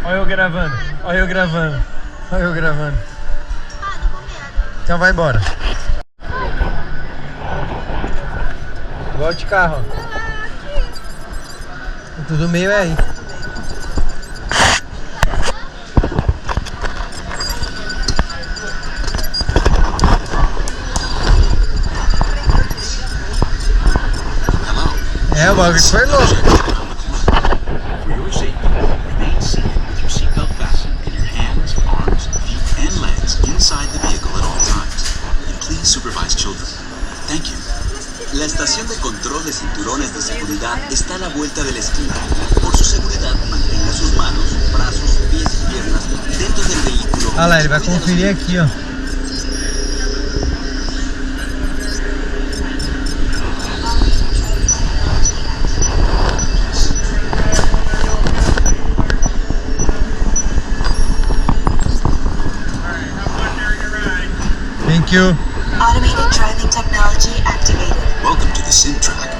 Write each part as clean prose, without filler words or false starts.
Olha eu gravando, olha eu gravando, olha eu gravando. Então vai embora. Igual de carro, ó. Tudo meio aí. É, o bagulho foi louco. For your safety, remain seated with your seatbelt fastened and your hands, arms, feet, and legs inside the vehicle at all times. And please supervise children. Thank you. La estación de control de cinturones de seguridad está a la vuelta de la esquina. Por su seguridad, mantenga sus manos, brazos, pies y piernas dentro del vehículo. Olha lá, ele vai conferir aqui, ó. Thank you. Automated driving technology activated. Welcome to the sim track.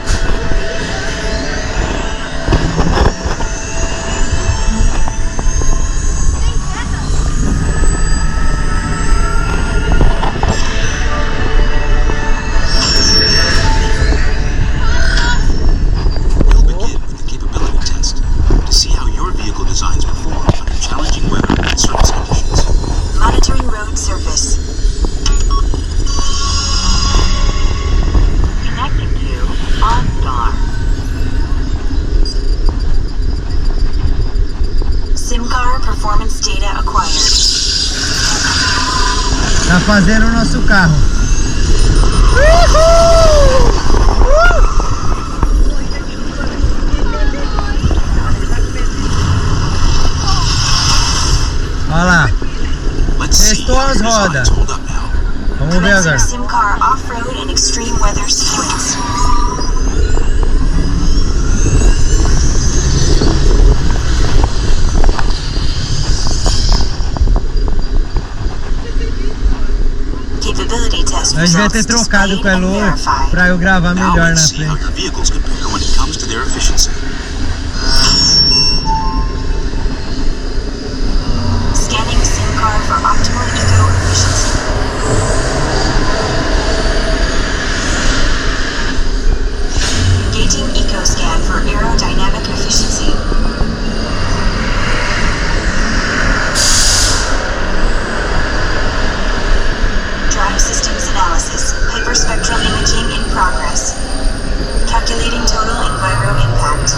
We'll begin with the capability test to see how your vehicle designs perform under challenging weather and surface conditions. Monitoring road surface. Connecting to OnStar. SimCar performance data acquired. Tá fazendo o nosso carro. Uhul! Olha lá. Testou as rodas. Vamos ver agora. SimCar off-road and extreme weather sequence. Capability test Eu devia ter results trocado displayed com a and Elo verified. pra eu gravar Now melhor na let's see how frente. your vehicles compare when it comes to their efficiency. Scanning SimCar for optimal eco efficiency. Engaging EcoScan for aerodynamic efficiency. Drive systems analysis. Hyperspectral imaging in progress. Calculating total enviro impact.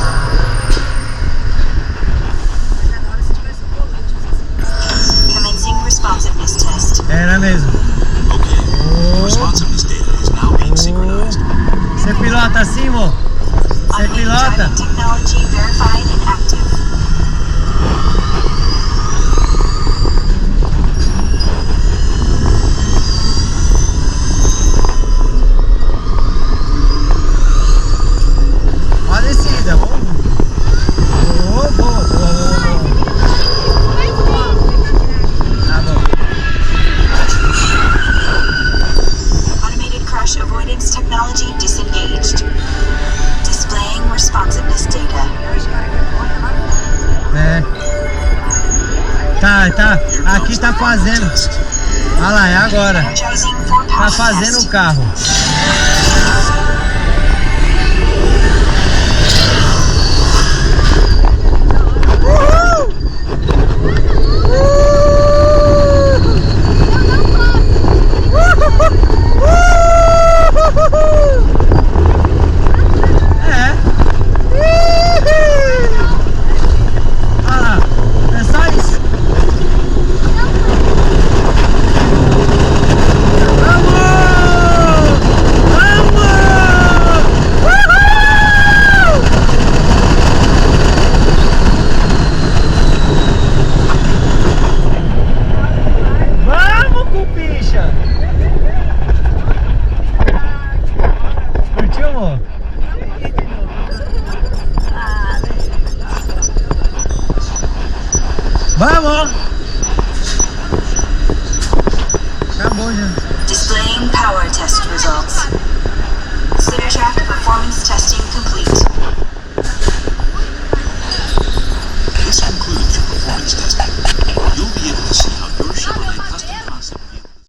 Commencing responsiveness test. Era mesmo. Okay, responsiveness data is now being synchronized. Você pilota assim, mo? Você Automated pilota? driving technology verified and active. Olha a descida. Boa, boa, boa, boa. Tá bom. Automated crash avoidance technology disengaged. Displaying responsiveness data. É. Tá. Aqui tá fazendo. Olha lá, é agora. Energizing for Tá power fazendo test. o carro. É. Olha lá, é só isso. Vamos! Vamos! Uhul! Vamos, cupicha! Curtiu, amor? Vamos! Acabou já. Displaying power test results. SimTrack performance testing